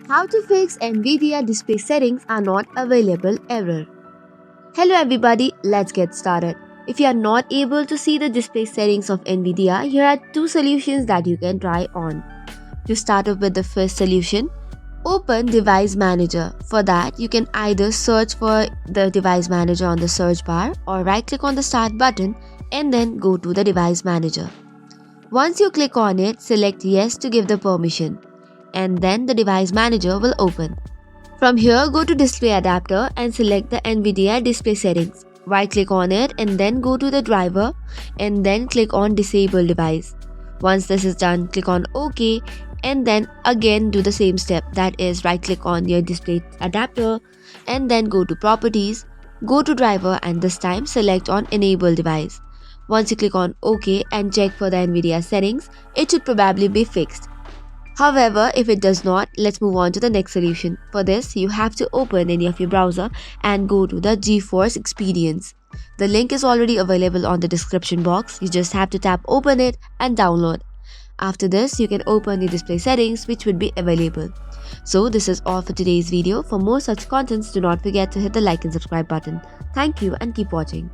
How to fix NVIDIA display settings are not available error. Hello everybody, let's get started. If you are not able to see the display settings of NVIDIA, here are two solutions that you can try on. To start off with the first solution, open Device Manager. For that, you can either search for the Device Manager on the search bar or right click on the Start button and then go to the Device Manager. Once you click on it, select Yes to give the permission, and then the Device Manager will open. From here, go to Display Adapter and select the NVIDIA display settings. Right click on it and then go to the driver and then click on Disable Device. Once this is done, click on OK and then again do the same step, that is right click on your display adapter and then go to Properties, go to Driver and this time select on Enable Device. Once you click on OK and check for the NVIDIA settings, it should probably be fixed. However, if it does not, let's move on to the next solution. For this, you have to open any of your browser and go to the GeForce Experience. The link is already available on the description box. You just have to tap open it and download. After this, you can open the display settings which would be available. So this is all for today's video. For more such contents, do not forget to hit the like and subscribe button. Thank you and keep watching.